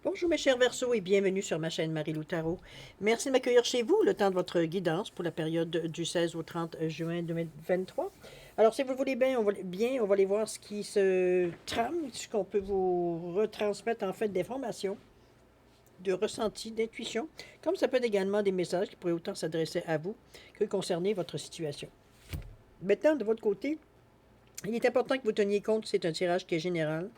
Bonjour mes chers Verseaux et bienvenue sur ma chaîne Marie-Lou Tarot. Merci de m'accueillir chez vous le temps de votre guidance pour la période du 16 au 30 juin 2023. Alors si vous le voulez bien, on va aller voir ce qui se trame, ce qu'on peut vous retransmettre en fait d'informations, de ressentis, d'intuition, comme ça peut être également des messages qui pourraient autant s'adresser à vous que concerner votre situation. Maintenant, de votre côté, il est important que vous teniez compte, c'est un tirage qui est général.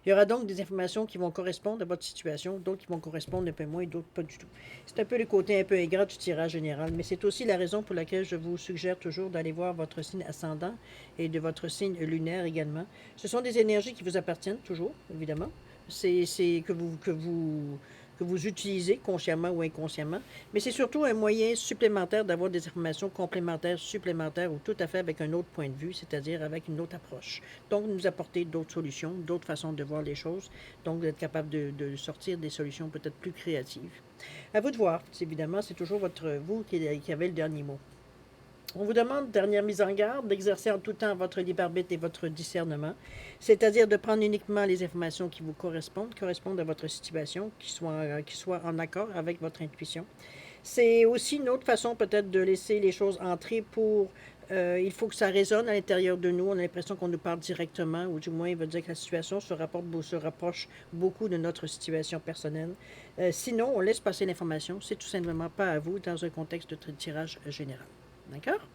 Il y aura donc des informations qui vont correspondre à votre situation, d'autres qui vont correspondre un peu moins, d'autres pas du tout. C'est un peu le côté un peu ingrat du tirage général, mais c'est aussi la raison pour laquelle je vous suggère toujours d'aller voir votre signe ascendant et de votre signe lunaire également. Ce sont des énergies qui vous appartiennent toujours, évidemment. C'est que vous utilisez consciemment ou inconsciemment, mais c'est surtout un moyen supplémentaire d'avoir des informations complémentaires, supplémentaires ou tout à fait avec un autre point de vue, c'est-à-dire avec une autre approche. Donc, nous apporter d'autres solutions, d'autres façons de voir les choses, donc d'être capable de sortir des solutions peut-être plus créatives. À vous de voir, évidemment, c'est toujours vous qui avez le dernier mot. On vous demande, dernière mise en garde, d'exercer en tout temps votre libre arbitre et votre discernement, c'est-à-dire de prendre uniquement les informations qui vous correspondent à votre situation, qui soient en accord avec votre intuition. C'est aussi une autre façon peut-être de laisser les choses entrer pour... il faut que ça résonne à l'intérieur de nous. On a l'impression qu'on nous parle directement, ou du moins, il veut dire que la situation se rapproche beaucoup de notre situation personnelle. Sinon, on laisse passer l'information. C'est tout simplement pas à vous dans un contexte de tirage général. D'accord?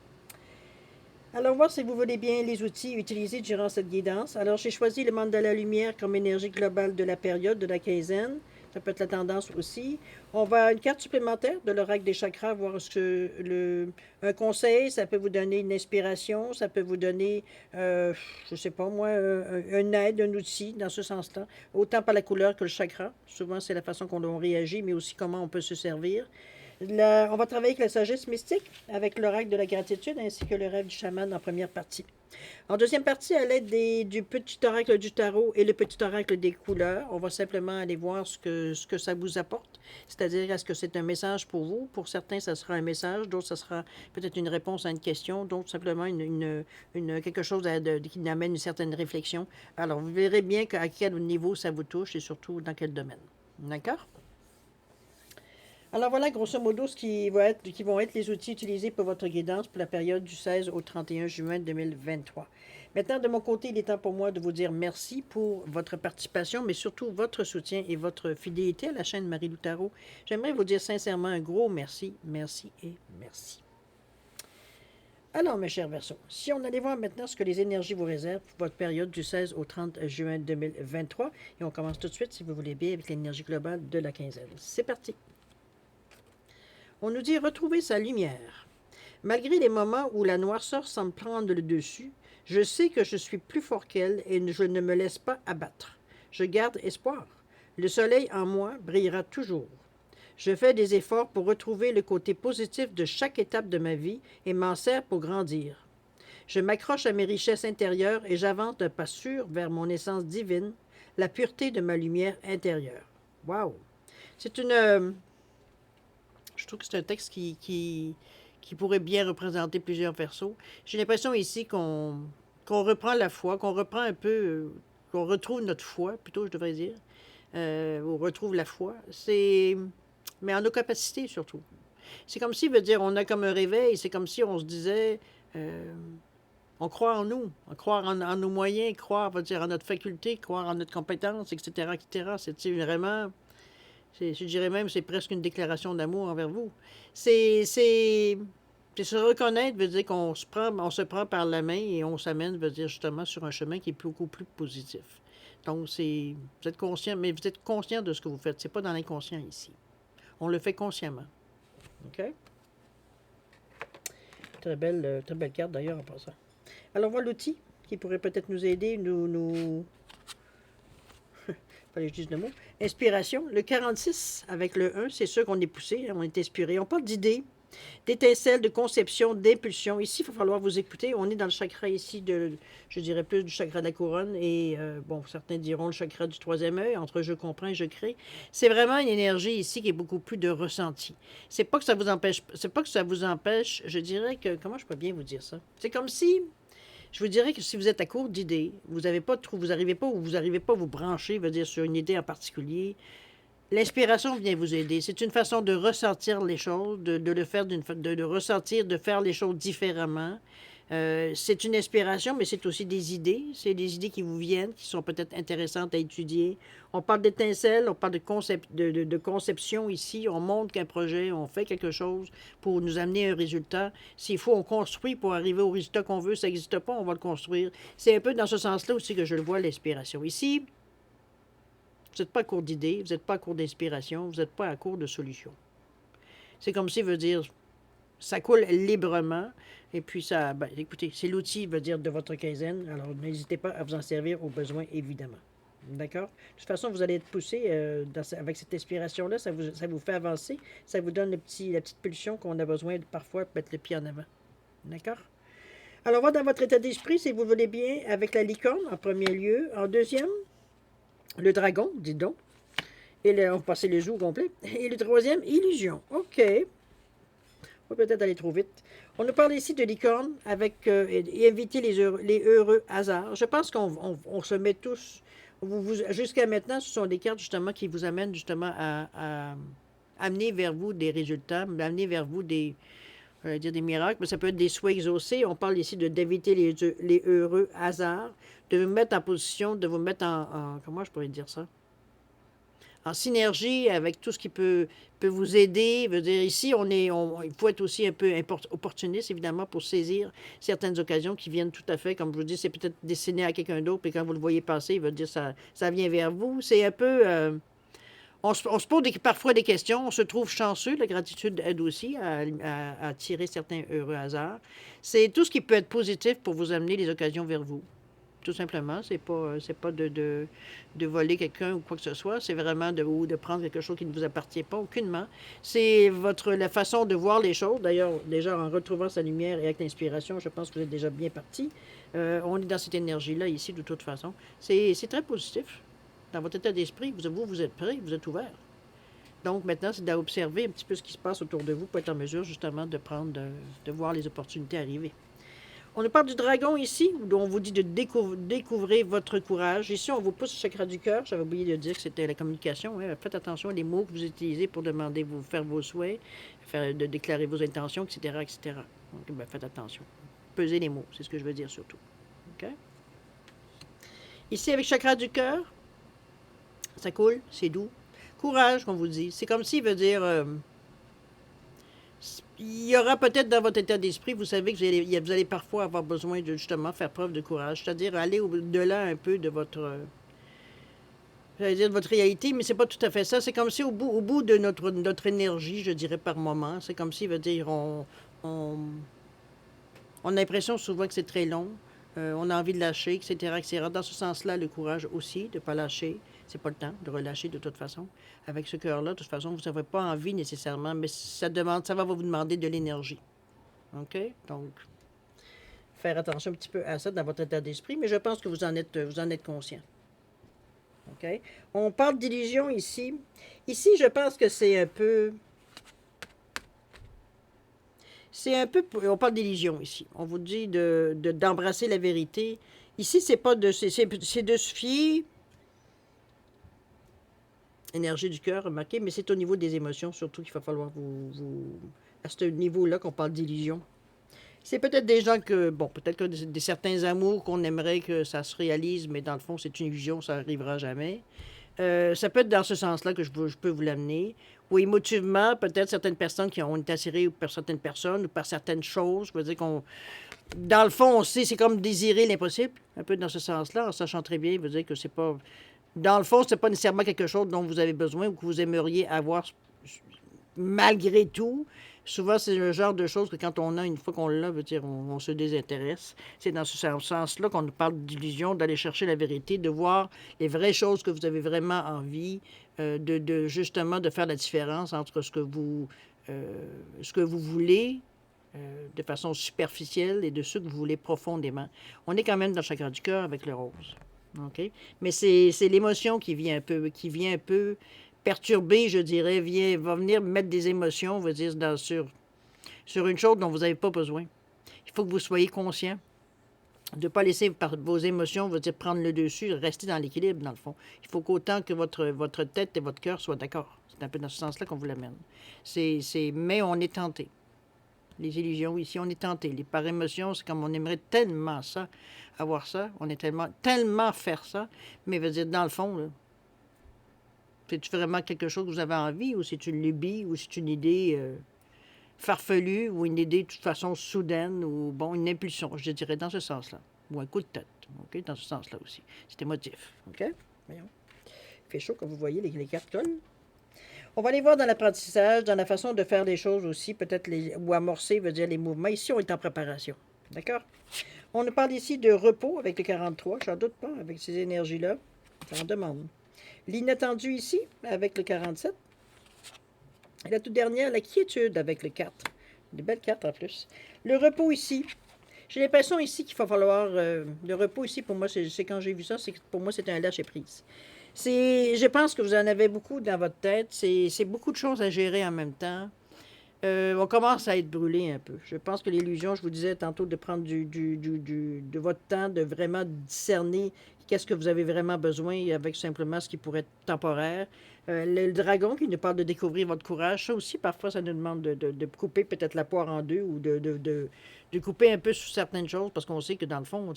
Alors, voir si vous voulez bien les outils utilisés durant cette guidance. Alors, j'ai choisi le mandala lumière comme énergie globale de la période, de la quinzaine. Ça peut être la tendance aussi. On va à une carte supplémentaire de l'oracle des chakras, voir ce que un conseil, ça peut vous donner une inspiration, ça peut vous donner, je sais pas moi, un aide, un outil dans ce sens-là, autant par la couleur que le chakra. Souvent, c'est la façon qu'on réagit, mais aussi comment on peut se servir. On va travailler avec la sagesse mystique, avec l'oracle de la gratitude, ainsi que le rêve du chaman en première partie. En deuxième partie, à l'aide du petit oracle du tarot et le petit oracle des couleurs, on va simplement aller voir ce que ça vous apporte. C'est-à-dire, est-ce que c'est un message pour vous? Pour certains, ça sera un message, d'autres, ça sera peut-être une réponse à une question, d'autres simplement quelque chose qui amène une certaine réflexion. Alors, vous verrez bien à quel niveau ça vous touche et surtout dans quel domaine. D'accord? Alors voilà, grosso modo, qui vont être les outils utilisés pour votre guidance pour la période du 16 au 31 juin 2023. Maintenant, de mon côté, il est temps pour moi de vous dire merci pour votre participation, mais surtout votre soutien et votre fidélité à la chaîne Marie-Lou Tarot. J'aimerais vous dire sincèrement un gros merci, merci et merci. Alors, mes chers Verseaux, si on allait voir maintenant ce que les énergies vous réservent pour votre période du 16 au 30 juin 2023, et on commence tout de suite, si vous voulez bien, avec l'énergie globale de la quinzaine. C'est parti! On nous dit retrouver sa lumière. Malgré les moments où la noirceur semble prendre le dessus, je sais que je suis plus fort qu'elle et je ne me laisse pas abattre. Je garde espoir. Le soleil en moi brillera toujours. Je fais des efforts pour retrouver le côté positif de chaque étape de ma vie et m'en sers pour grandir. Je m'accroche à mes richesses intérieures et j'avance d'un pas sûr vers mon essence divine, la pureté de ma lumière intérieure. Wow! C'est une, je trouve que c'est un texte qui pourrait bien représenter plusieurs versos. J'ai l'impression ici qu'on reprend la foi, qu'on reprend un peu, qu'on retrouve notre foi, plutôt, je devrais dire. On retrouve la foi. Mais en nos capacités, surtout. C'est comme si, veut dire, on a comme un réveil, c'est comme si on se disait, euh, on croit en nous, on croit en nos moyens, croire, veut dire, en notre faculté, croire en notre compétence, etc., etc. C'est vraiment... Je dirais même c'est presque une déclaration d'amour envers vous. C'est se reconnaître, veut dire on se prend par la main et on s'amène, veut dire justement sur un chemin qui est beaucoup plus positif. Donc vous êtes conscient, mais vous êtes conscient de ce que vous faites. C'est pas dans l'inconscient ici. On le fait consciemment. OK? Très belle carte d'ailleurs en passant. Alors voilà l'outil qui pourrait peut-être nous aider, fallait que je dise le mot. Inspiration. Le 46 avec le 1, c'est sûr qu'on est poussé, on est inspiré. On parle d'idées, d'étincelles, de conception, d'impulsion. Ici, il va falloir vous écouter. On est dans le chakra ici, je dirais plus du chakra de la couronne. Et bon, certains diront le chakra du troisième œil, entre je comprends et je crée. C'est vraiment une énergie ici qui est beaucoup plus de ressenti. C'est pas que ça vous empêche, je dirais que, comment je peux bien vous dire ça? C'est comme si je vous dirais que si vous êtes à court d'idées, vous n'arrivez pas ou vous n'arrivez pas à vous brancher, veut dire sur une idée en particulier, L'inspiration vient vous aider. C'est une façon de ressentir les choses, de le faire de ressentir, de faire les choses différemment. C'est une inspiration, mais c'est aussi des idées. C'est des idées qui vous viennent, qui sont peut-être intéressantes à étudier. On parle d'étincelles, on parle de conception ici. On montre qu'un projet, on fait quelque chose pour nous amener un résultat. S'il faut, on construit pour arriver au résultat qu'on veut. Ça n'existe pas, on va le construire. C'est un peu dans ce sens-là aussi que je le vois, l'inspiration. Ici, vous n'êtes pas à court d'idées, vous n'êtes pas à court d'inspiration, vous n'êtes pas à court de solutions. C'est comme si, veut dire, ça coule librement. Et puis, ça, ben, écoutez, c'est l'outil, veut dire, de votre quinzaine. Alors, n'hésitez pas à vous en servir au besoin, évidemment. D'accord? De toute façon, vous allez être poussé avec cette inspiration-là. Ça vous fait avancer. Ça vous donne la petite pulsion qu'on a besoin de parfois mettre le pied en avant. D'accord? Alors, on va dans votre état d'esprit, si vous voulez bien, avec la licorne en premier lieu. En deuxième, le dragon, dis donc. Et on va passer le jeu au complet. Et le troisième, illusion. OK. On va peut-être aller trop vite. On nous parle ici de licorne avec et éviter les heureux hasards. Je pense qu'on se met tous. Jusqu'à maintenant, ce sont des cartes justement qui vous amènent justement à amener vers vous des résultats, amener vers vous dire des miracles, mais ça peut être des souhaits exaucés. On parle ici d'éviter les heureux hasards, de vous mettre en position, de vous mettre comment je pourrais dire ça? En synergie avec tout ce qui peut vous aider. Veut dire, ici, il faut être aussi un peu opportuniste, évidemment, pour saisir certaines occasions qui viennent tout à fait, comme je vous dis, c'est peut-être destiné à quelqu'un d'autre, puis quand vous le voyez passer, il va dire ça vient vers vous. C'est un peu... on se pose parfois des questions, on se trouve chanceux, la gratitude aide aussi à tirer certains heureux hasards. C'est tout ce qui peut être positif pour vous amener les occasions vers vous. Tout simplement, c'est pas de voler quelqu'un ou quoi que ce soit, c'est vraiment ou de prendre quelque chose qui ne vous appartient pas aucunement. C'est la façon de voir les choses. D'ailleurs, déjà en retrouvant sa lumière et avec l'inspiration, je pense que vous êtes déjà bien parti. On est dans cette énergie-là ici, de toute façon. C'est très positif. Dans votre état d'esprit, vous êtes prêt, vous êtes ouvert. Donc maintenant, c'est d'observer un petit peu ce qui se passe autour de vous pour être en mesure justement de voir les opportunités arriver. On nous parle du dragon ici, où on vous dit de découvrir votre courage. Ici, on vous pousse au chakra du cœur. J'avais oublié de dire que c'était la communication. Hein. Faites attention aux mots que vous utilisez pour demander, faire vos souhaits, de déclarer vos intentions, etc., etc. Donc, ben, faites attention. Pesez les mots, c'est ce que je veux dire surtout. Okay? Ici, avec chakra du cœur, ça coule, c'est doux. Courage, qu'on vous dit. C'est comme s'il veut dire... il y aura peut-être dans votre état d'esprit, vous savez que vous allez parfois avoir besoin de justement faire preuve de courage, c'est-à-dire aller au-delà un peu de votre, de votre réalité, mais c'est pas tout à fait ça. C'est comme si au bout de notre énergie, je dirais par moment, c'est comme si, veut dire, on a l'impression souvent que c'est très long, on a envie de lâcher, etc., etc. Dans ce sens-là, le courage aussi, de ne pas lâcher. C'est pas le temps de relâcher de toute façon. Avec ce cœur-là, de toute façon, vous n'avez pas envie nécessairement, mais ça va vous demander de l'énergie. OK? Donc, faire attention un petit peu à ça dans votre état d'esprit, mais je pense que vous en êtes conscient. OK? On parle d'illusion ici. Ici, je pense que c'est un peu... On parle d'illusion ici. On vous dit d'embrasser la vérité. Ici, c'est pas de... C'est de se fier... Énergie du cœur, remarquez, mais c'est au niveau des émotions surtout qu'il va falloir à ce niveau-là qu'on parle d'illusion. C'est peut-être des gens peut-être que certains amours qu'on aimerait que ça se réalise, mais dans le fond, c'est une illusion, ça n'arrivera jamais. Ça peut être dans ce sens-là que je peux vous l'amener. Ou émotivement, peut-être certaines personnes qui ont été attirées par certaines personnes ou par certaines choses. Je veux dire dans le fond, on sait, c'est comme désirer l'impossible, un peu dans ce sens-là, en sachant très bien, veut dire que c'est pas... Dans le fond, ce n'est pas nécessairement quelque chose dont vous avez besoin ou que vous aimeriez avoir malgré tout. Souvent, c'est le genre de choses que quand on a, une fois qu'on l'a, veut dire, on se désintéresse. C'est dans ce sens-là qu'on nous parle d'illusion, d'aller chercher la vérité, de voir les vraies choses que vous avez vraiment envie, justement de faire la différence entre ce que vous voulez de façon superficielle et de ce que vous voulez profondément. On est quand même dans le chakra du cœur avec le rose. OK? Mais c'est l'émotion qui vient un peu perturber, je dirais, va venir mettre des émotions, on va dire, sur une chose dont vous n'avez pas besoin. Il faut que vous soyez conscient de ne pas laisser par vos émotions, vous dire, prendre le dessus, rester dans l'équilibre, dans le fond. Il faut qu'autant que votre tête et votre cœur soient d'accord. C'est un peu dans ce sens-là qu'on vous l'amène. Mais on est tenté. Les illusions, ici, on est tenté. Les par émotion, c'est comme on aimerait tellement ça, avoir ça. On est tellement faire ça. Mais veut dire, dans le fond, c'est-tu vraiment quelque chose que vous avez envie ou c'est une lubie ou c'est une idée farfelue ou une idée de toute façon soudaine ou, bon, une impulsion, je dirais, dans ce sens-là. Ou un coup de tête, OK, dans ce sens-là aussi. C'est émotif, OK? Voyons. Il fait chaud, comme vous voyez, les cartes collent. On va aller voir dans l'apprentissage, dans la façon de faire les choses aussi, peut-être ou amorcer, veut dire les mouvements. Ici, on est en préparation, d'accord? On nous parle ici de repos avec le 43, j'en doute pas, avec ces énergies-là. Ça en demande. L'inattendu ici, avec le 47. Et la toute dernière, la quiétude avec le 4. Des belles cartes en plus. Le repos ici. J'ai l'impression ici qu'il va falloir... le repos ici, pour moi, c'est quand j'ai vu ça, pour moi, c'est un lâcher-prise. Je pense que vous en avez beaucoup dans votre tête. C'est beaucoup de choses à gérer en même temps. On commence à être brûlé un peu. Je pense que l'illusion, je vous disais tantôt, de prendre de votre temps, de vraiment discerner qu'est-ce que vous avez vraiment besoin avec simplement ce qui pourrait être temporaire. Le dragon qui nous parle de découvrir votre courage, ça aussi, parfois, ça nous demande de couper peut-être la poire en deux ou de couper un peu sur certaines choses parce qu'on sait que dans le fond,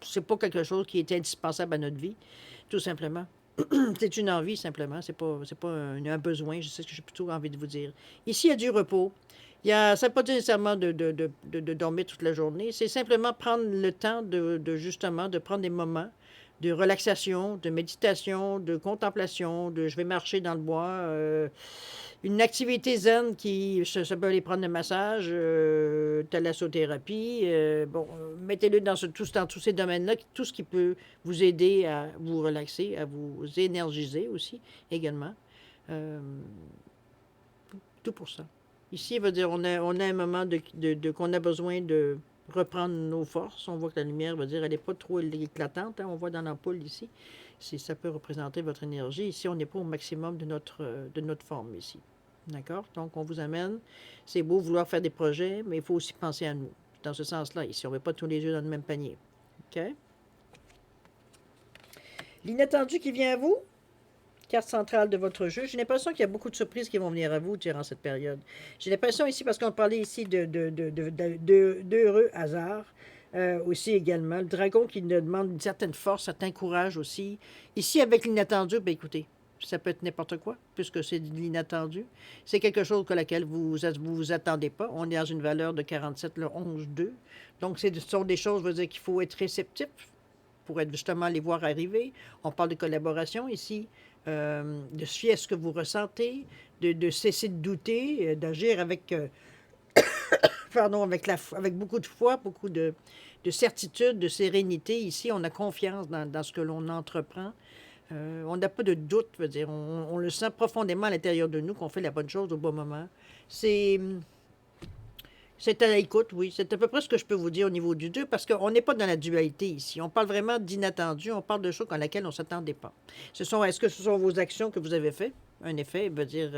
c'est pas quelque chose qui est indispensable à notre vie, tout simplement. C'est une envie, simplement. C'est pas un besoin. Je sais ce que j'ai plutôt envie de vous dire. Ici, il y a du repos. Ça ne veut pas dire nécessairement de dormir toute la journée. C'est simplement prendre le temps justement, de prendre des moments de relaxation, de méditation, de contemplation, je vais marcher dans le bois. Une activité zen ça peut aller prendre le massage, thalassothérapie. Bon, mettez-le dans tous ces domaines-là, tout ce qui peut vous aider à vous relaxer, à vous énergiser aussi, également. Euh, tout pour ça. Ici, il veut dire on a un moment qu'on a besoin de reprendre nos forces. On voit que la lumière, veut dire, elle n'est pas trop éclatante. Hein, on voit dans l'ampoule ici. Ça peut représenter votre énergie. Ici, on n'est pas au maximum de notre forme ici. D'accord? Donc, on vous amène. C'est beau vouloir faire des projets, mais il faut aussi penser à nous. Dans ce sens-là, ici, on ne met pas tous les yeux dans le même panier. OK? L'inattendu qui vient à vous, carte centrale de votre jeu. J'ai l'impression qu'il y a beaucoup de surprises qui vont venir à vous durant cette période. J'ai l'impression ici, parce qu'on parlait ici d'heureux hasards, aussi également. Le dragon qui nous demande une certaine force, un certain courage aussi. Ici, avec l'inattendu, bien écoutez, ça peut être n'importe quoi, puisque c'est de l'inattendu. C'est quelque chose que laquelle vous vous attendez pas. On est dans une valeur de 47, le 11-2. Donc, ce sont des choses, je veux dire, qu'il faut être réceptif pour être justement les voir arriver. On parle de collaboration ici, de se fier à ce que vous ressentez, de cesser de douter, d'agir avec, pardon, avec beaucoup de foi, beaucoup de certitude, de sérénité. Ici, on a confiance dans ce que l'on entreprend. On n'a pas de doute, veut dire. On le sent profondément à l'intérieur de nous qu'on fait la bonne chose au bon moment. C'est à l'écoute, oui. C'est à peu près ce que je peux vous dire au niveau du 2, parce qu'on n'est pas dans la dualité ici. On parle vraiment d'inattendu, on parle de choses à laquelle on ne s'attendait pas. Est-ce que ce sont vos actions que vous avez faites? Un effet veut dire...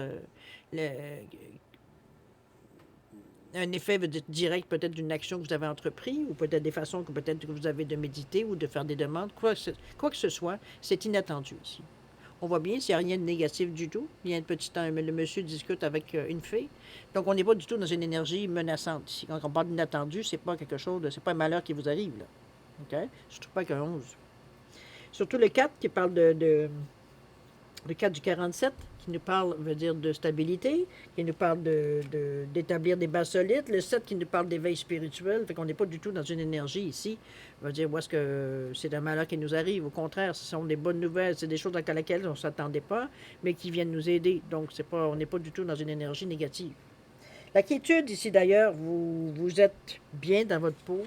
un effet veut dire direct peut-être d'une action que vous avez entreprise, ou peut-être des façons que vous avez de méditer ou de faire des demandes. Quoi que ce soit, c'est inattendu ici. On voit bien, s'il n'y a rien de négatif du tout. Il y a un petit temps, le monsieur discute avec une fille. Donc, on n'est pas du tout dans une énergie menaçante ici. Quand on parle d'inattendu, c'est pas quelque chose c'est pas un malheur qui vous arrive, là. OK? Surtout pas qu'un 11. Surtout le 4 qui parle le 4 du 47, qui nous parle, veut dire, de stabilité, qui nous parle d'établir des bases solides. Le 7 qui nous parle d'éveil spirituel. Fait qu'on n'est pas du tout dans une énergie ici. On va dire, où est-ce que c'est un malheur qui nous arrive. Au contraire, ce sont des bonnes nouvelles. C'est des choses dans lesquelles on ne s'attendait pas, mais qui viennent nous aider. Donc, on n'est pas du tout dans une énergie négative. La quiétude ici, d'ailleurs, vous êtes bien dans votre peau.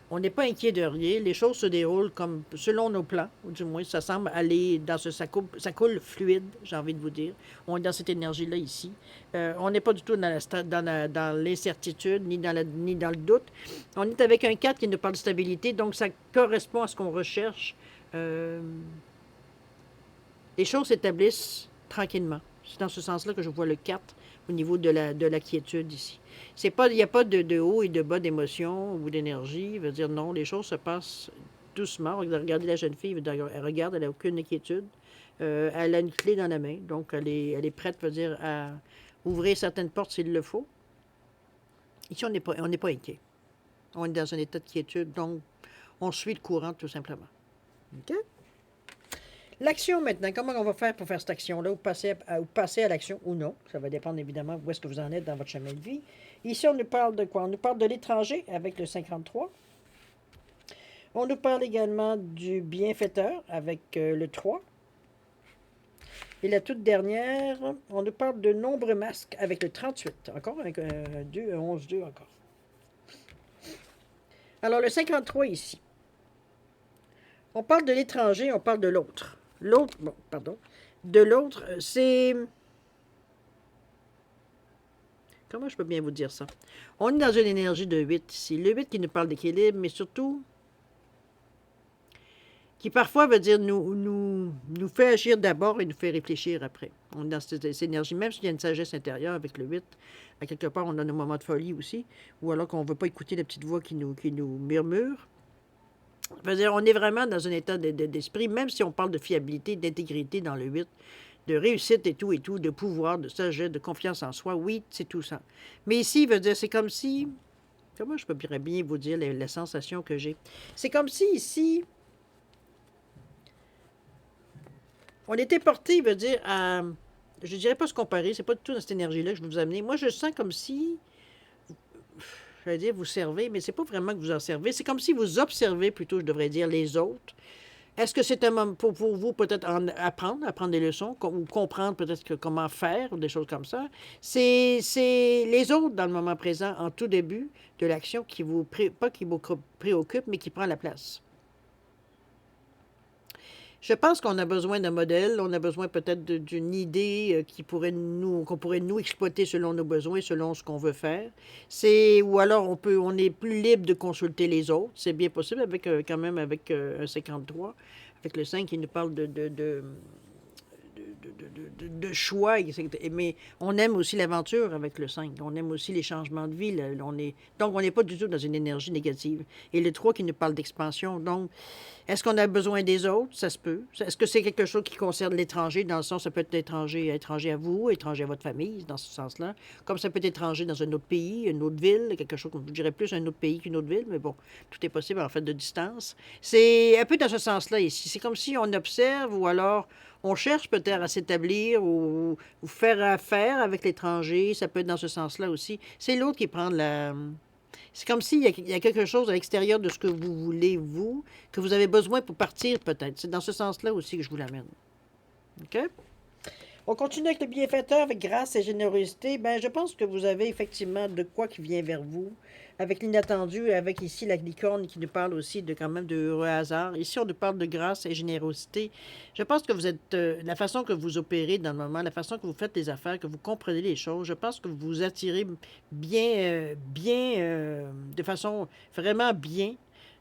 On n'est pas inquiet de rien. Les choses se déroulent comme selon nos plans, ou du moins, ça semble aller dans ça coule fluide, j'ai envie de vous dire. On est dans cette énergie-là ici. On n'est pas du tout dans l'incertitude, ni dans le doute. On est avec un 4 qui nous parle de stabilité, donc ça correspond à ce qu'on recherche. Les choses s'établissent tranquillement. C'est dans ce sens-là que je vois le 4 au niveau de la quiétude ici. C'est pas, il n'y a pas de haut et de bas d'émotion ou d'énergie. Veut dire non, les choses se passent doucement. Regardez la jeune fille, elle regarde, elle n'a aucune inquiétude. Elle a une clé dans la main, donc elle est prête, veut dire, à ouvrir certaines portes s'il le faut. Ici, on n'est pas inquiet. On est dans un état de quiétude, donc on suit le courant tout simplement. OK? L'action maintenant, comment on va faire pour faire cette action-là, ou passer à l'action ou non? Ça va dépendre évidemment où est-ce que vous en êtes dans votre chemin de vie. Ici, on nous parle de quoi? On nous parle de l'étranger avec le 53. On nous parle également du bienfaiteur avec le 3. Et la toute dernière, on nous parle de nombreux masques avec le 38. Encore avec 2, 11, 2 encore. Alors, le 53 ici. On parle de l'étranger, on parle de l'autre. L'autre, bon, pardon. De l'autre, c'est... Comment je peux bien vous dire ça? On est dans une énergie de 8 ici. Le 8 qui nous parle d'équilibre, mais surtout qui parfois veut dire nous fait agir d'abord et nous fait réfléchir après. On est dans cette énergie, même s'il y a une sagesse intérieure avec le 8. À quelque part, on a nos moments de folie aussi, ou alors qu'on ne veut pas écouter la petite voix qui nous murmure. Ça veut dire, on est vraiment dans un état d'esprit, même si on parle de fiabilité, d'intégrité dans le 8, de réussite et tout, de pouvoir, de sagesse, de confiance en soi. Oui, c'est tout ça. Mais ici, il veut dire, c'est comme si... Comment je peux bien vous dire la sensation que j'ai? C'est comme si ici... On était porté, veut dire, à... Je dirais pas se comparer, c'est pas du tout dans cette énergie-là que je vais vous amener. Moi, je sens comme si... Je vais dire vous servez, mais c'est pas vraiment que vous en servez. C'est comme si vous observez, plutôt, je devrais dire, les autres. Est-ce que c'est un moment pour vous, peut-être, apprendre des leçons, ou comprendre peut-être comment faire, ou des choses comme ça? C'est les autres, dans le moment présent, en tout début de l'action, pas qui vous préoccupe, mais qui prend la place. Je pense qu'on a besoin d'un modèle, on a besoin peut-être d'une idée qu'on pourrait nous exploiter selon nos besoins, selon ce qu'on veut faire. Ou alors on est plus libre de consulter les autres. C'est bien possible quand même avec un 53, avec le 5 qui nous parle de choix. Mais on aime aussi l'aventure avec le 5. On aime aussi les changements de vie. Donc, on n'est pas du tout dans une énergie négative. Et le 3 qui nous parle d'expansion. Donc, est-ce qu'on a besoin des autres? Ça se peut. Est-ce que c'est quelque chose qui concerne l'étranger, dans le sens, ça peut être étranger à vous, étranger à votre famille, dans ce sens-là. Comme ça peut être étranger dans un autre pays, une autre ville, quelque chose, je dirais plus un autre pays qu'une autre ville, mais bon, tout est possible en fait de distance. C'est un peu dans ce sens-là ici. C'est comme si on observe ou alors on cherche peut-être à s'établir ou faire affaire avec l'étranger. Ça peut être dans ce sens-là aussi. C'est l'autre qui prend la... C'est comme s'il y a quelque chose à l'extérieur de ce que vous voulez, vous, que vous avez besoin pour partir, peut-être. C'est dans ce sens-là aussi que je vous l'amène. OK? On continue avec le bienfaiteur, avec grâce et générosité. Ben, je pense que vous avez effectivement de quoi qui vient vers vous, avec l'inattendu, avec ici la licorne qui nous parle aussi de quand même de heureux hasard. Ici, on nous parle de grâce et générosité. Je pense que vous êtes, la façon que vous opérez dans le moment, la façon que vous faites les affaires, que vous comprenez les choses, je pense que vous attirez de façon vraiment bien,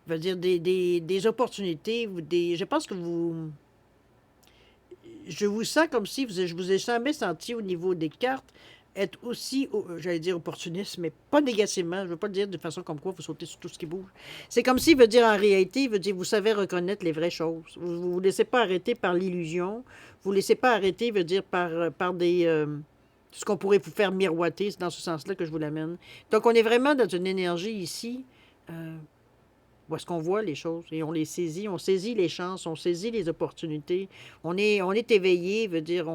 je veux dire, des opportunités, je pense que je vous sens comme si je vous ai jamais senti au niveau des cartes être aussi, j'allais dire opportuniste, mais pas négativement. Je ne veux pas le dire de façon comme quoi vous sautez sur tout ce qui bouge. C'est comme si, veut dire en réalité, veut dire vous savez reconnaître les vraies choses. Vous ne vous laissez pas arrêter par l'illusion. Vous ne laissez pas arrêter, veut dire par ce qu'on pourrait vous faire miroiter. C'est dans ce sens-là que je vous l'amène. Donc, on est vraiment dans une énergie ici. Où est-ce qu'on voit les choses et on les saisit, on saisit les chances, on saisit les opportunités, on est éveillé, veut dire,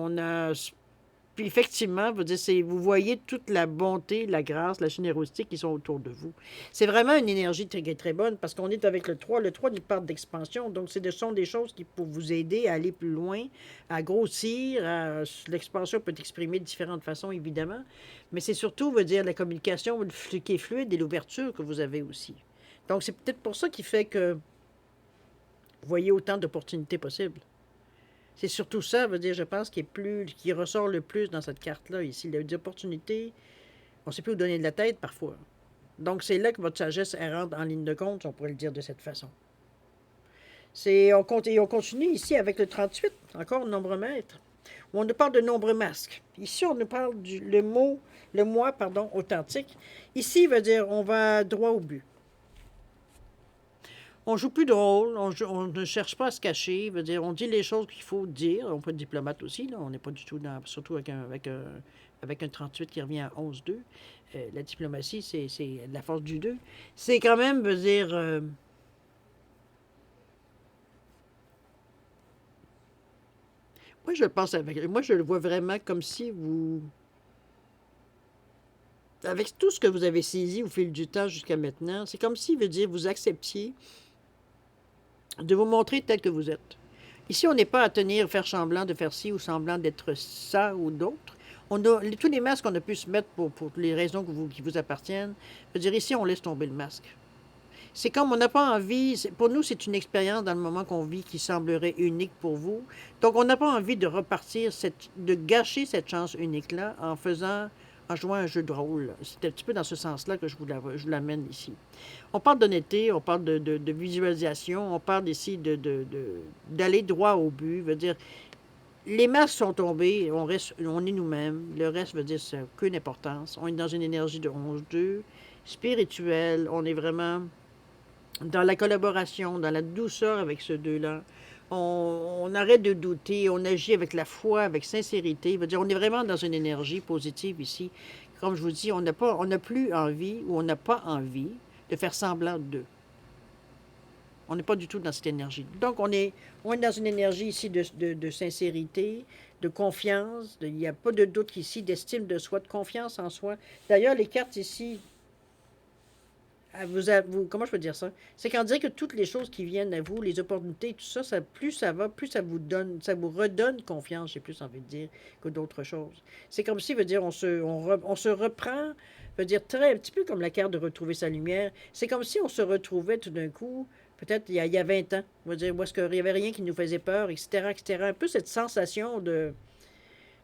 puis effectivement, veut dire, vous voyez toute la bonté, la grâce, la générosité qui sont autour de vous. C'est vraiment une énergie qui est très bonne parce qu'on est avec le 3. Le 3 nous parle d'expansion, donc ce sont des choses qui pour vous aider à aller plus loin, à grossir. L'expansion peut s'exprimer de différentes façons, évidemment, mais c'est surtout, veut dire, la communication qui est fluide et l'ouverture que vous avez aussi. Donc, c'est peut-être pour ça qui fait que vous voyez autant d'opportunités possibles. C'est surtout ça, veut dire, je pense, qui ressort le plus dans cette carte-là, ici. Les opportunités, on ne sait plus où donner de la tête, parfois. Donc, c'est là que votre sagesse, elle rentre en ligne de compte, on pourrait le dire de cette façon. On continue ici avec le 38, encore nombre maître. où on nous parle de nombreux masques. Ici, on nous parle le moi, pardon, authentique. Ici, il veut dire on va droit au but. On joue plus de rôle, on ne cherche pas à se cacher, veut dire, on dit les choses qu'il faut dire. On peut être diplomate aussi, là, on n'est pas du tout dans, surtout avec un 38 qui revient à 11-2. La diplomatie, c'est la force du 2. C'est quand même, veut dire, moi je le vois vraiment comme si vous, avec tout ce que vous avez saisi au fil du temps jusqu'à maintenant, c'est comme si, veut dire, vous acceptiez de vous montrer tel que vous êtes. Ici, on n'est pas à tenir, faire semblant de faire ci ou semblant d'être ça ou d'autre. Tous les masques qu'on a pu se mettre pour les raisons qui vous appartiennent, je veux dire, ici, on laisse tomber le masque. C'est comme on n'a pas envie, pour nous, c'est une expérience dans le moment qu'on vit qui semblerait unique pour vous. Donc, on n'a pas envie de repartir, de gâcher cette chance unique-là en jouant un jeu de rôle. C'est un petit peu dans ce sens-là que je vous l'amène ici. On parle d'honnêteté, on parle de visualisation, on parle ici d'aller droit au but. Veut dire, les masques sont tombés, on est nous-mêmes. Le reste veut dire ça n'a aucune importance. On est dans une énergie de 11-2, spirituelle. On est vraiment dans la collaboration, dans la douceur avec ce deux-là. On arrête de douter, on agit avec la foi, avec sincérité. Veut dire, on est vraiment dans une énergie positive ici. Comme je vous dis, on n'a plus envie ou on n'a pas envie de faire semblant d'eux. On n'est pas du tout dans cette énergie. Donc, on est dans une énergie ici de sincérité, de confiance. Il n'y a pas de doute ici, d'estime de soi, de confiance en soi. D'ailleurs, les cartes ici, comment je peux dire ça? C'est qu'on dirait que toutes les choses qui viennent à vous, les opportunités, tout ça, plus ça va, plus ça vous donne, ça vous redonne confiance, j'ai plus envie de dire, que d'autres choses. C'est comme si, veut dire, on se reprend, veut dire, un petit peu comme la carte de retrouver sa lumière. C'est comme si on se retrouvait tout d'un coup, peut-être il y a 20 ans, on va dire, où est-ce qu'il n'y avait rien qui nous faisait peur, etc., etc. Un peu cette sensation de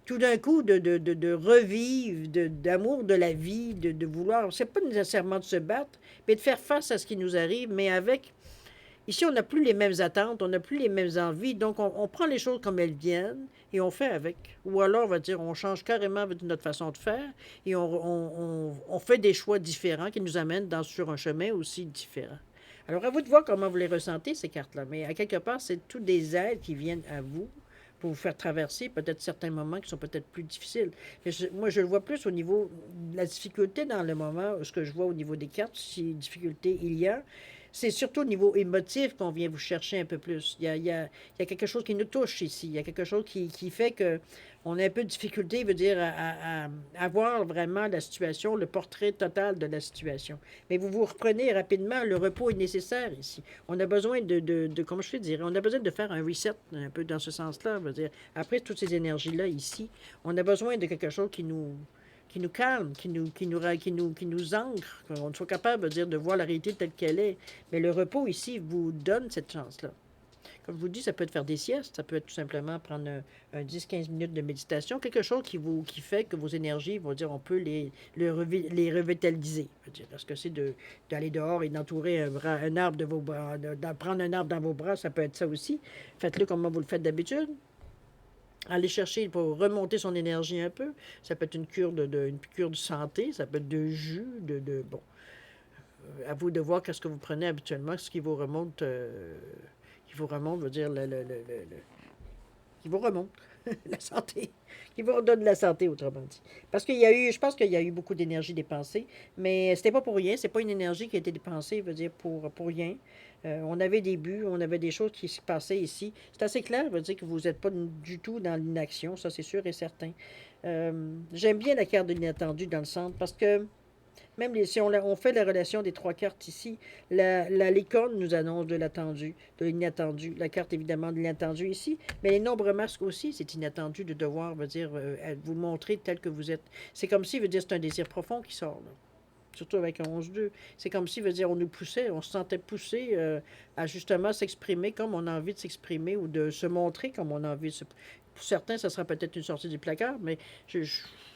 tout d'un coup, de revivre, d'amour de la vie, de vouloir, c'est pas nécessairement de se battre, mais de faire face à ce qui nous arrive, mais avec, ici, on n'a plus les mêmes attentes, on n'a plus les mêmes envies, donc on prend les choses comme elles viennent et on fait avec. Ou alors, on va dire, on change carrément notre façon de faire et on fait des choix différents qui nous amènent sur un chemin aussi différent. Alors, à vous de voir comment vous les ressentez, ces cartes-là, mais à quelque part, c'est tous des aides qui viennent à vous pour vous faire traverser peut-être certains moments qui sont peut-être plus difficiles. Moi, je le vois plus au niveau de la difficulté dans le moment, ce que je vois au niveau des cartes, si difficulté il y a, c'est surtout au niveau émotif qu'on vient vous chercher un peu plus. Il y a quelque chose qui nous touche ici. Il y a quelque chose qui fait que on a un peu de difficulté, veut dire, à voir vraiment la situation, le portrait total de la situation. Mais vous vous reprenez rapidement, le repos est nécessaire ici. On a besoin comment je peux dire, on a besoin de faire un reset, un peu dans ce sens-là, veut dire, après toutes ces énergies-là ici, on a besoin de quelque chose qui nous calme, qui nous ancre, qu'on soit capable de dire, de voir la réalité telle qu'elle est. Mais le repos ici vous donne cette chance-là. Comme je vous dis, ça peut être faire des siestes, ça peut être tout simplement prendre un 10-15 minutes de méditation, quelque chose qui fait que vos énergies, vont dire, on peut les revitaliser. Parce que c'est d'aller dehors et d'entourer un arbre de vos bras, de prendre un arbre dans vos bras, ça peut être ça aussi. Faites-le comme vous le faites d'habitude. Aller chercher pour remonter son énergie un peu. Ça peut être une cure de santé, ça peut être de jus, bon. À vous de voir qu'est-ce que vous prenez habituellement, ce qui vous remonte, veut dire qui vous remonte la santé, qui vous redonne la santé, autrement dit. Parce je pense qu'il y a eu beaucoup d'énergie dépensée, mais c'était pas pour rien, c'est pas une énergie qui a été dépensée, veut dire pour rien. On avait des buts, on avait des choses qui se passaient ici. C'est assez clair, veut dire que vous n'êtes pas du tout dans l'inaction, ça c'est sûr et certain. J'aime bien la carte de l'inattendu dans le centre parce que même si on fait la relation des trois cartes ici, la licorne nous annonce de l'attendu, de l'inattendu. La carte, évidemment, de l'inattendu ici, mais les nombres masques aussi, c'est inattendu de devoir, veut dire, vous montrer tel que vous êtes. C'est comme si, veut dire, c'est un désir profond qui sort, là. Surtout avec un 11-2. C'est comme si, veut dire, on nous poussait, on se sentait poussé à justement s'exprimer comme on a envie de s'exprimer ou de se montrer comme on a envie de se. Pour certains, ça sera peut-être une sortie du placard, mais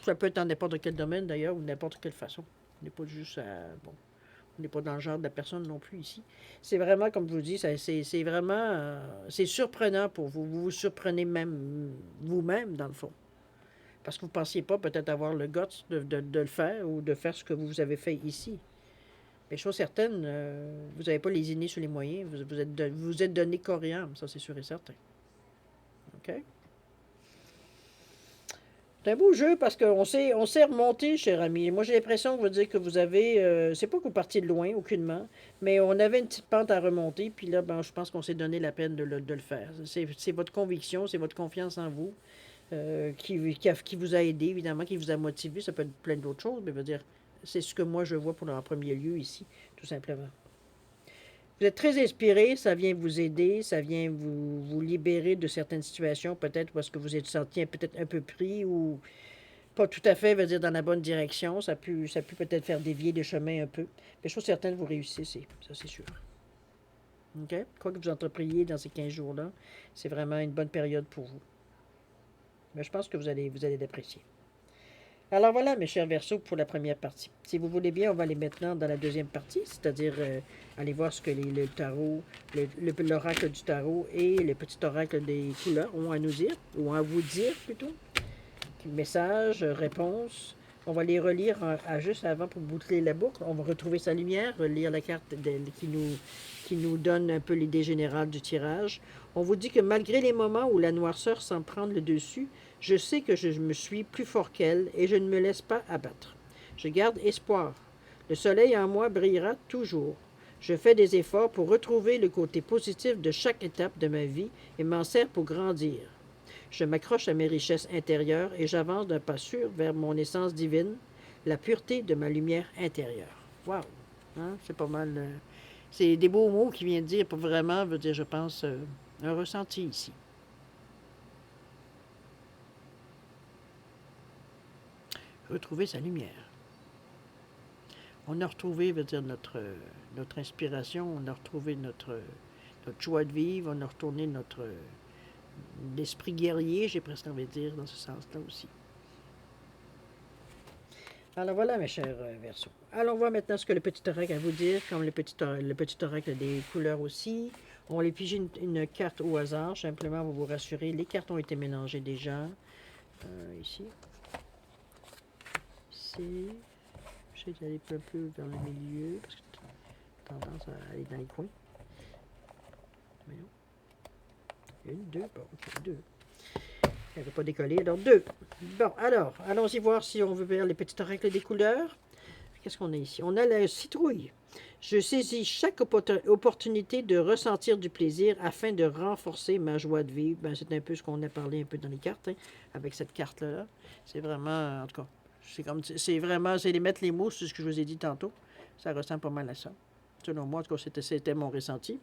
ça peut être dans n'importe quel domaine d'ailleurs ou n'importe quelle façon. On n'est pas juste à. Bon. On n'est pas dans le genre de la personne non plus ici. C'est vraiment, comme je vous dis, c'est vraiment... c'est surprenant pour vous. Vous vous surprenez même vous-même, dans le fond. Parce que vous ne pensiez pas peut-être avoir le guts de le faire ou de faire ce que vous avez fait ici. Mais chose certaine, vous n'avez pas les lésiné sur les moyens. Vous êtes donné corps et âme, ça c'est sûr et certain. OK? C'est un beau jeu parce on s'est remonté, cher ami. Moi, j'ai l'impression que vous dire que vous avez. C'est pas que vous partiez de loin, aucunement, mais on avait une petite pente à remonter. Puis là, ben, je pense qu'on s'est donné la peine de le faire. C'est votre conviction, c'est votre confiance en vous qui vous a aidé, évidemment, qui vous a motivé. Ça peut être plein d'autres choses, mais je veux dire, c'est ce que moi je vois en premier lieu ici, tout simplement. Vous êtes très inspiré, ça vient vous aider, ça vient vous libérer de certaines situations, peut-être parce que vous êtes senti peut-être un peu pris ou pas tout à fait, veut dire, dans la bonne direction. Ça peut peut-être faire dévier des chemins un peu. Mais je suis certaine que vous réussissez, ça c'est sûr. OK? Quoi que vous entrepriez dans ces 15 jours-là, c'est vraiment une bonne période pour vous. Mais je pense que vous allez l'apprécier. Alors voilà, mes chers Verseaux, pour la première partie. Si vous voulez bien, on va aller maintenant dans la deuxième partie, c'est-à-dire aller voir ce que le tarot, l'oracle du tarot et le petit oracle des couleurs ont à nous dire, ou à vous dire plutôt. Messages, réponses. On va les relire juste avant pour boucler la boucle. On va retrouver sa lumière, lire la carte qui nous donne un peu l'idée générale du tirage. On vous dit que malgré les moments où la noirceur semble prendre le dessus, je sais que je me suis plus fort qu'elle et je ne me laisse pas abattre. Je garde espoir. Le soleil en moi brillera toujours. Je fais des efforts pour retrouver le côté positif de chaque étape de ma vie et m'en sers pour grandir. Je m'accroche à mes richesses intérieures et j'avance d'un pas sûr vers mon essence divine, la pureté de ma lumière intérieure. Wow! Hein? C'est pas mal. C'est des beaux mots qui viennent dire, pour vraiment, veut dire, je pense, un ressenti ici. Retrouver sa lumière. On a retrouvé, veut dire, notre inspiration, on a retrouvé notre joie de vivre, on a retourné l'esprit guerrier, j'ai presque envie de dire, dans ce sens-là aussi. Alors voilà, mes chers Verseaux. Allons voir maintenant ce que le petit oracle a à vous dire, comme le petit oracle des couleurs aussi. On va aller piger une carte au hasard, simplement pour vous rassurer. Les cartes ont été mélangées déjà. Ici. Ici. J'essaie d'aller un peu vers le milieu, parce que j'ai tendance à aller dans les coins. Voyons. Une, deux, bon, ok, deux. Elle ne veut pas décoller, alors deux. Bon, alors, allons-y voir si on veut faire les petits oracles des couleurs. Qu'est-ce qu'on a ici? On a la citrouille. Je saisis chaque opportunité de ressentir du plaisir afin de renforcer ma joie de vivre. Ben, c'est un peu ce qu'on a parlé un peu dans les cartes, hein, avec cette carte-là. C'est vraiment, en tout cas, c'est mettre les mots sur ce que je vous ai dit tantôt. Ça ressemble pas mal à ça. Selon moi, en tout cas, c'était mon ressenti.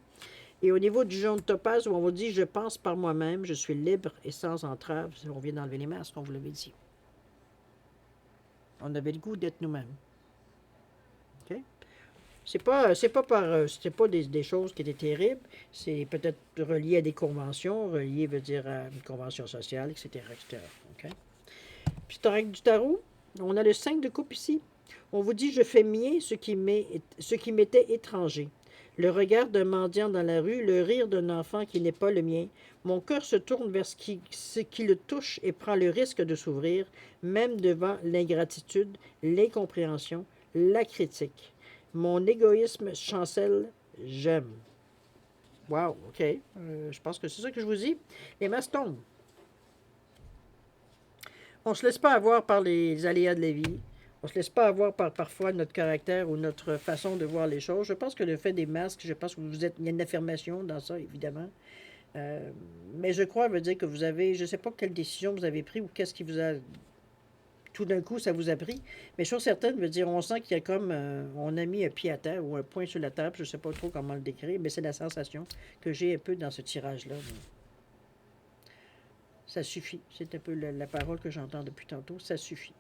Et au niveau du jaune topaz, où on vous dit « Je pense par moi-même, je suis libre et sans entrave », on vient d'enlever les masques, on vous l'avait dit. On avait le goût d'être nous-mêmes. OK? C'était pas des choses qui étaient terribles. C'est peut-être relié à des conventions, relié, veut dire, à une convention sociale, etc., etc. OK? Puis, oracle du tarot, on a le 5 de coupe ici. On vous dit « Je fais mien ce qui m'était étranger ». Le regard d'un mendiant dans la rue, le rire d'un enfant qui n'est pas le mien. Mon cœur se tourne vers ce qui le touche et prend le risque de s'ouvrir, même devant l'ingratitude, l'incompréhension, la critique. Mon égoïsme chancelle, j'aime. Wow, OK. Je pense que c'est ça que je vous dis. Les masses tombent. On ne se laisse pas avoir par les aléas de la vie. On ne se laisse pas avoir par parfois notre caractère ou notre façon de voir les choses. Je pense que le fait des masques, je pense que il y a une affirmation dans ça, évidemment. Mais je crois, veut dire que vous avez, je ne sais pas quelle décision vous avez prise ou qu'est-ce qui vous a, tout d'un coup, ça vous a pris. Mais chose certaine, veut dire, on sent qu'il y a comme, on a mis un pied à terre ou un point sur la table, je ne sais pas trop comment le décrire, mais c'est la sensation que j'ai un peu dans ce tirage-là. Ça suffit. C'est un peu la parole que j'entends depuis tantôt. Ça suffit.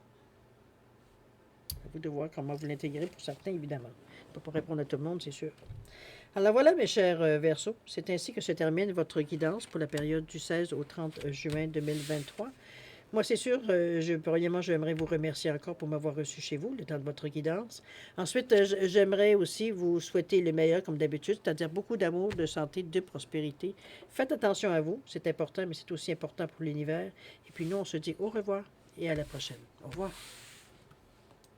À vous de voir comment vous l'intégrez pour certains, évidemment. Pas pour répondre à tout le monde, c'est sûr. Alors voilà, mes chers Verseaux, c'est ainsi que se termine votre guidance pour la période du 16 au 30 juin 2023. Moi, c'est sûr, premièrement, j'aimerais vous remercier encore pour m'avoir reçu chez vous, le temps de votre guidance. Ensuite, j'aimerais aussi vous souhaiter le meilleur, comme d'habitude, c'est-à-dire beaucoup d'amour, de santé, de prospérité. Faites attention à vous, c'est important, mais c'est aussi important pour l'univers. Et puis nous, on se dit au revoir et à la prochaine. Au revoir.